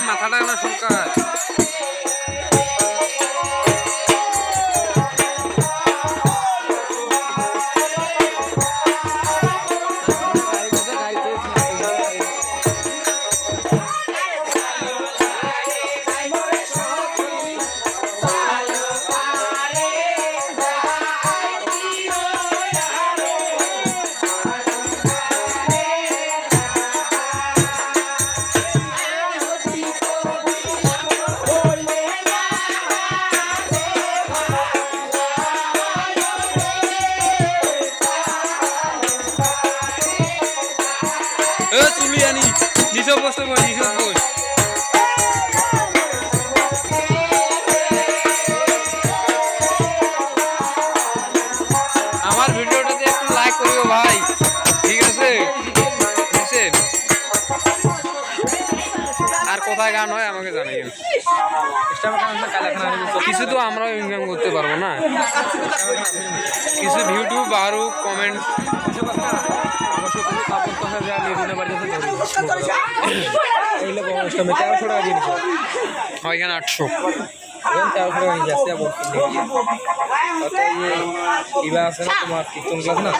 মাথাটা না সরকার চুলিয়ানি নিশো বসতে বল নিশো বস আমার ভিডিওটাতে একটু লাইক করিও ভাই ঠিক আছে আর কোথায় গান হয় আমাকে জানিও কিছু তো আমরাও ইনকাম করতে পারবো না কিছু ইউটিউব আরো কমেন্ট এখানে 800 ইবা আছে না তোমার কীর্তন ক্লাস না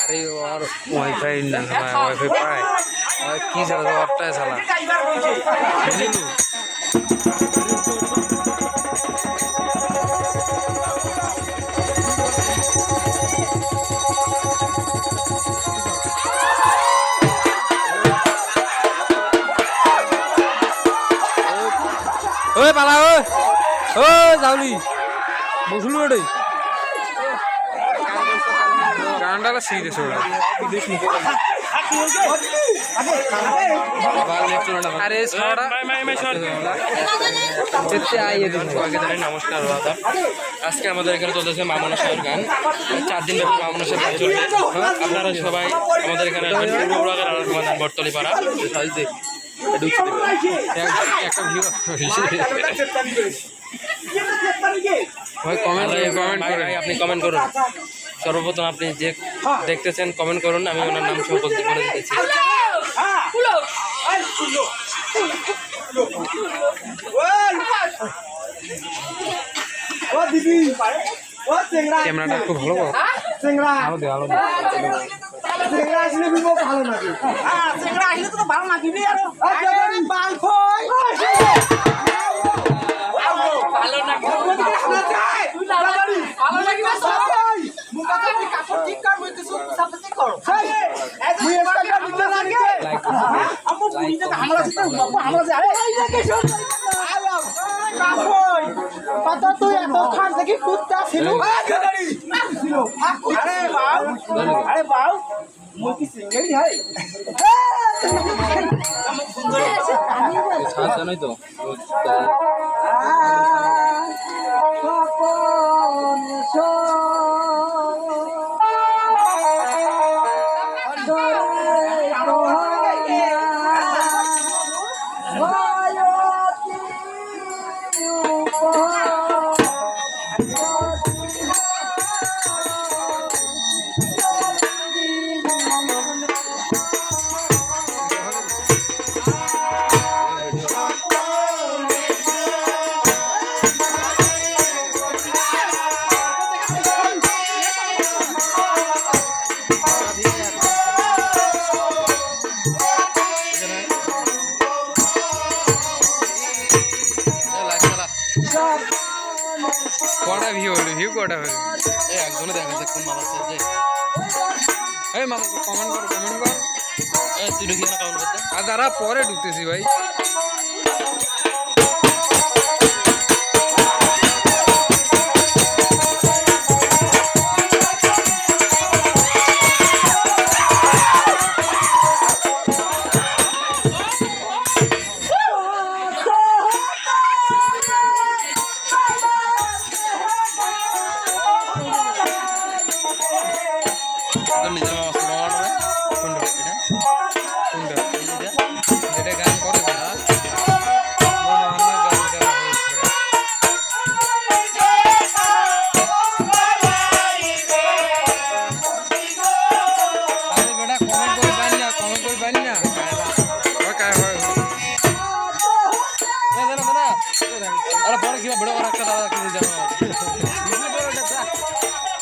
अरे और वाईफाई वाईफाई पाए और की चला तो अपटा है साला ओए पाला ओ जावली बसुलू रे गांडाला सीधे छोड़ा अरे छोड़ा নমস্কার আজকে আমাদের এখানে চলতেছে মামনা শাহের গান 4 দিন ব্যাপী মামনা শাহের গান চলবে আপনারা সবাই আমাদের এখানে আসবেন পূর্ব বটতলি পাড়া একটা ভিউ ভাই কমেন্ট আপনি কমেন্ট করুন সর্বপ্রথম আপনি যে দেখতেছেন কমেন্ট করুন আমি ওনার নাম সহ বলে দিতেছি ক্যামেরাটা খুব ভালো আলো দে আলো দে ভালো নাকি তো ভালো নাকি আরে বাউ মুই কি সিঙ্গেল হয় জানাই তো কটা ভিউ হলো ভিউ কটা হলো এই একজনে দেখা যাচ্ছে কোন মামার সাথে এই মামা কমেন্ট কর এই তুই ঢুকি না কমেন্ট করতে আর দাঁড়া পরে ঢুকতেছি ভাই তোর নিজের মামা আছে মামা নয় কোনটা কোনটা এইটা যেটা গান করে না বেটা কমেন্ট করে পাইনি না কায় হয় আরে বড় কি বড় বড় একটা দাদা কিনে দাও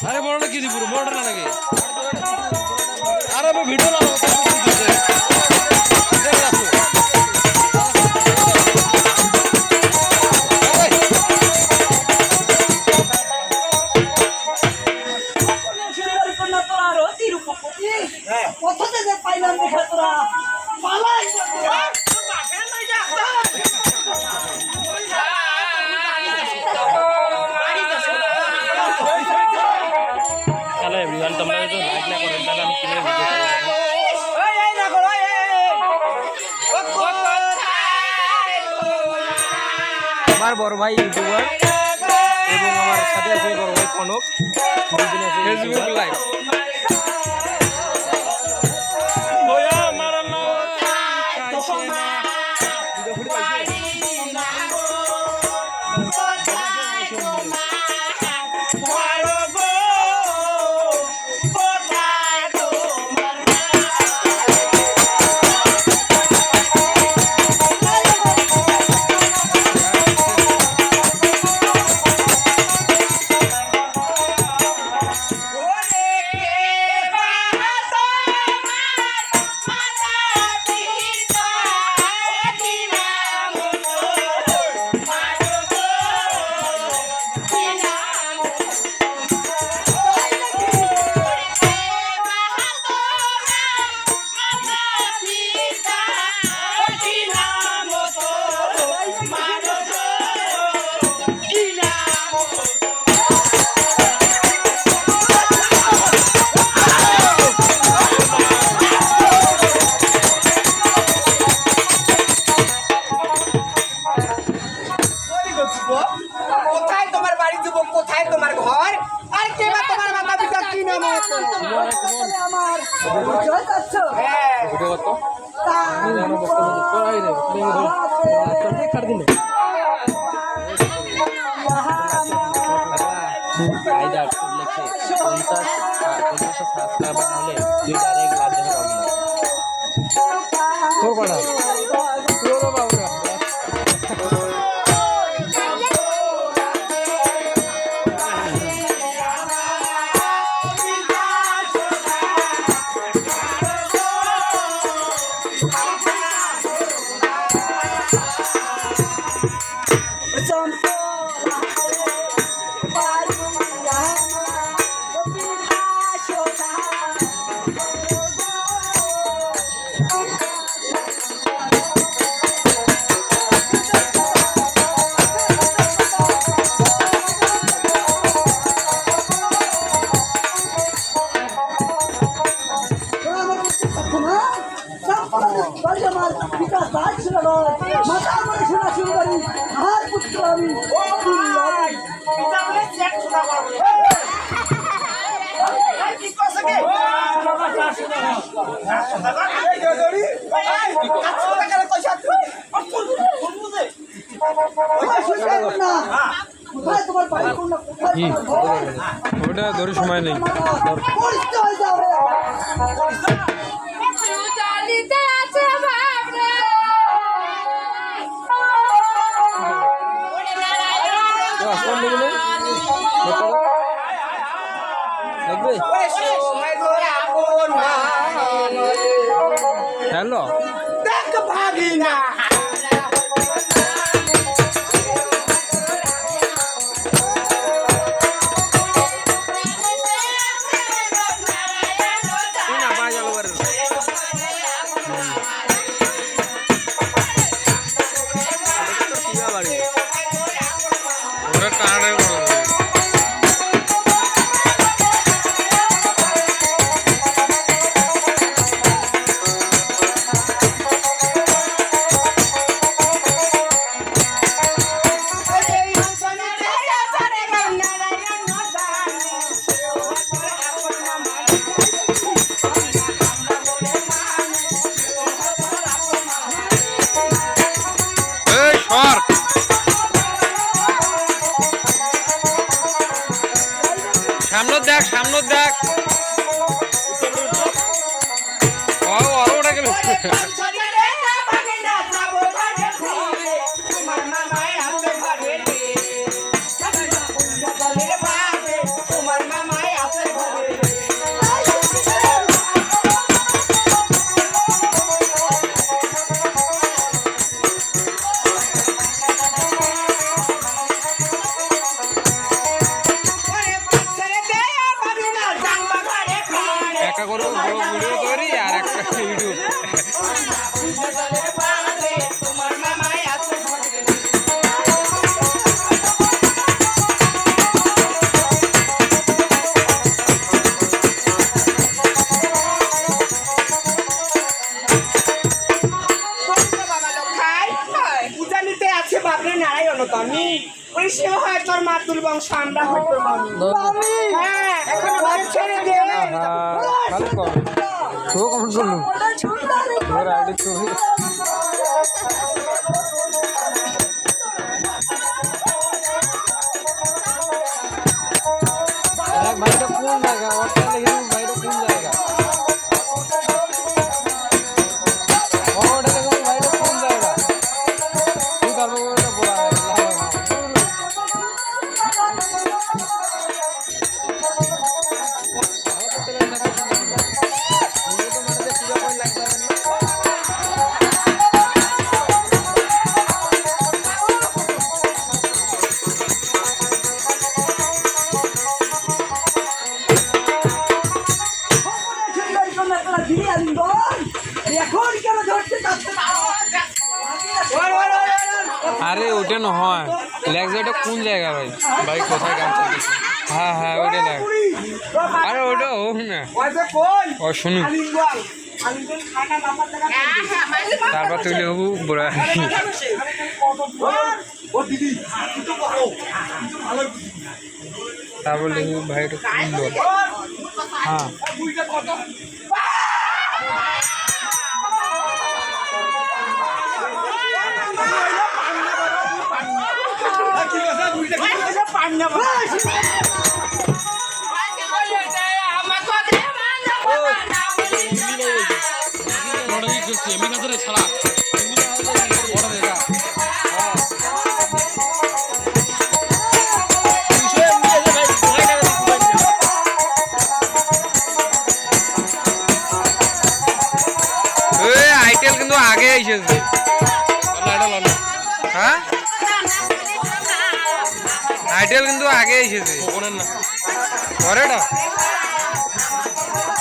আরে বড়টা কি দিব বড়টা না নাকি আরে আমি ভিডিও না কোথাতে যে পাইলাম দেখা তোরা পালাই হ্যালো এভরিওয়ান তোমরা যদি লাইক না করেন তাহলে আমি কিভাবে ভিডিও করব আমার বড় ভাই ইউটিউবার এবং আমার সাথে আছে বড় ভাই কনক ফেসবুক লাইভ ওয়া মারাল্লাহ চাইছে না কোথায় তোমার বাড়ি যাব কোথায় তোমার ঘর আর কে বা তোমার মাথা পিতা কি নাম আছে আমার জয় যাচ্ছ হ্যাঁ ওটা ধরে সময় নেই হ্যালো দেখ ভাগিনা সামনত দেখ ও আরো ওটা গেল একটা করবো বড় ভিডিও তৈরি আর একটা ইউটিউব তোর মাতুল বংশ আমরা হয়তো হ্যাঁ এখন ঘর ছেড়ে দে ভাইটা কোন জায়গা ভাইটা কোন জায়গা ভাইটা কোন জায়গা তুই তারপর বলা আরে ওটা নহয় লেগজাটা কোন জায়গা ভাই ভাই কোথায় গান চলতেছে? হ্যাঁ ওটা লাগ আরে ওটা ও না ও শুনি তারপর তুলে হবু বড়া তারপর লিখবো ভাই এটা কোন দল হ্যাঁ আইটেল কিন্তু আগে এসেছে হ্যাঁ আইটেল কিন্তু আগে এসেছে পরেটা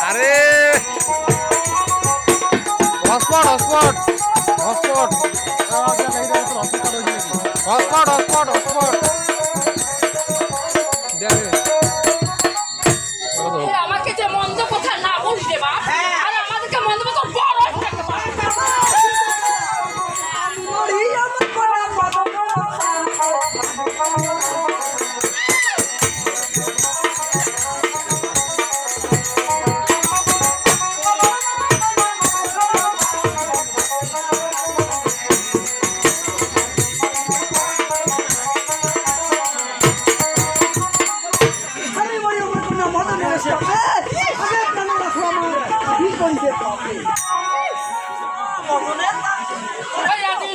আরে hotspot hotspot hotspot hotspot hotspot hotspot দেখে আমাকে যে মন্দ কথা না বলতে বা আর আমাদেরকে মন্দ কথা বড় একটা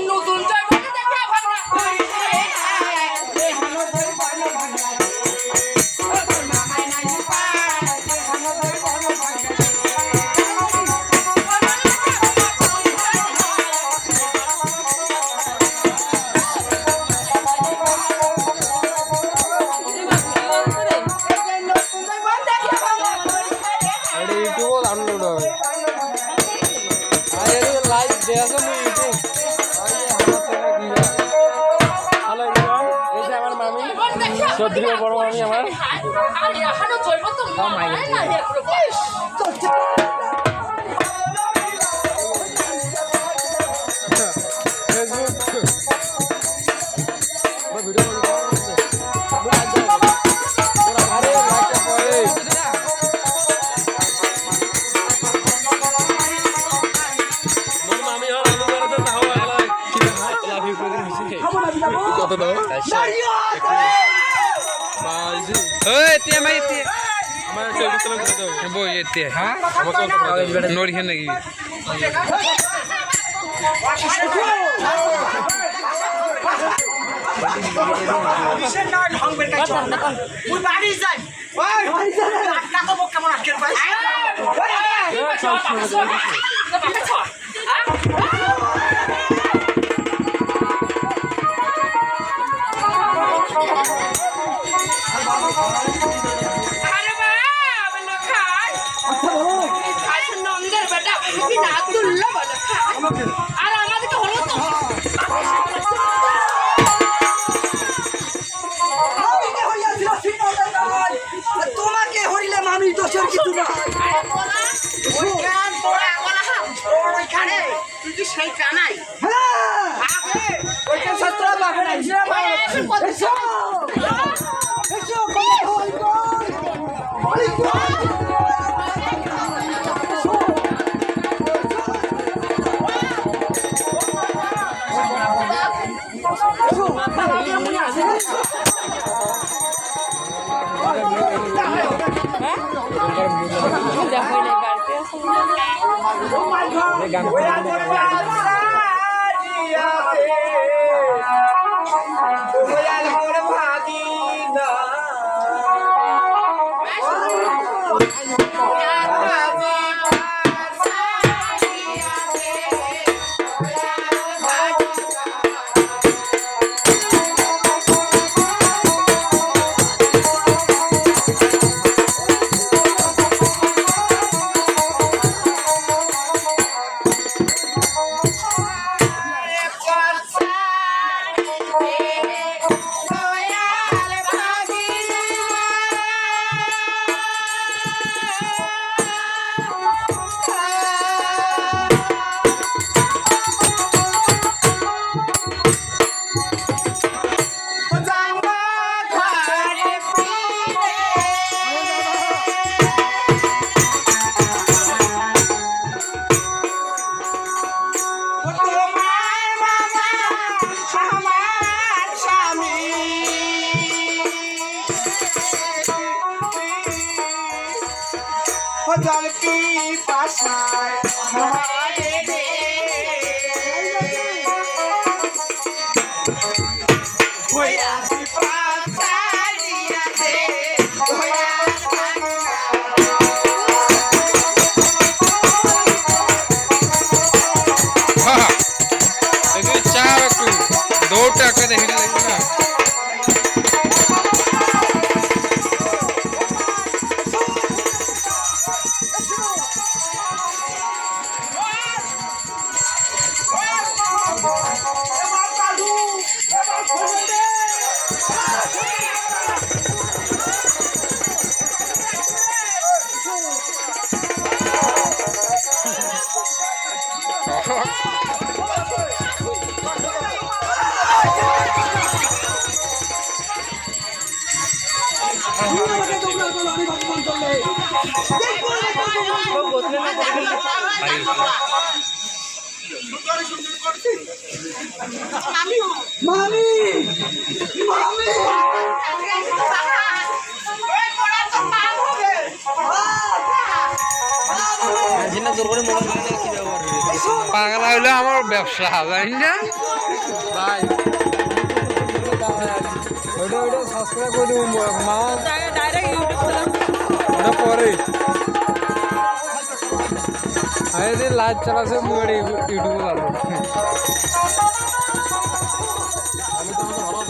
নতুন ইউটিউব ডাউনলোড হবে আরে লাইভ দেখো না ইউটিউব হ্যালো এভরিওয়ান এই যে আমার মামি চৌধুরী বড় মামি আমার আর এখনো জৈব তো মাই না ফেসবুক ভিডিও আরে লাইকটা পড়ে কত দাও? ওই তে মাই তে আমার চলতে চলে যেতে হবে বই যেতে হ্যাঁ আমাকে নড়িয়ে নাকি আরে বাবা বলো খাই খাই নন্দের বেটা কি না তুললো বলো খাই আর আমাদেরকে হলো তো তোমাকে হরিলে মামি দোষের কিছু না আরে বলা ওই গান তোরা বলা তোর ওইখানে তুই কি সেই কানাই হ্যাঁ ওইটা সত্রা বাগড়া হিসাবে এসো এসো जल की চা একটু দৌড়টা একটা দেখে লাগবে না मामी मामी পাগলা হইলে আমার ব্যবসা জানি না ভাই ওইটা ওইটা সাবস্ক্রাইব করে দেবো মা ডাইরেক্ট ইউটিউব ওটা পরে আমি যদি লাইভ চালাছে মুড়ে ইউটিউবে পারবো আমি তোমাকে ভালো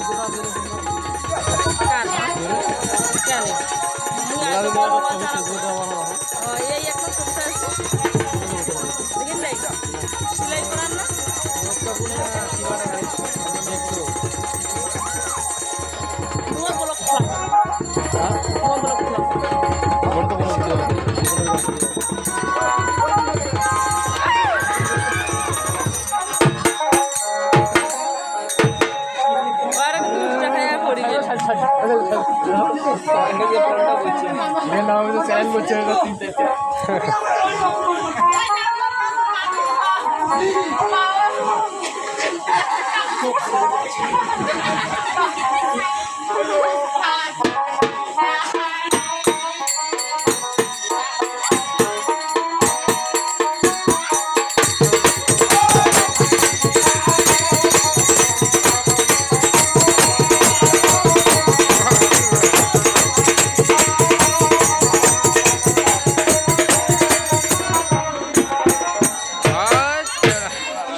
চ্যানেল করছে Bye.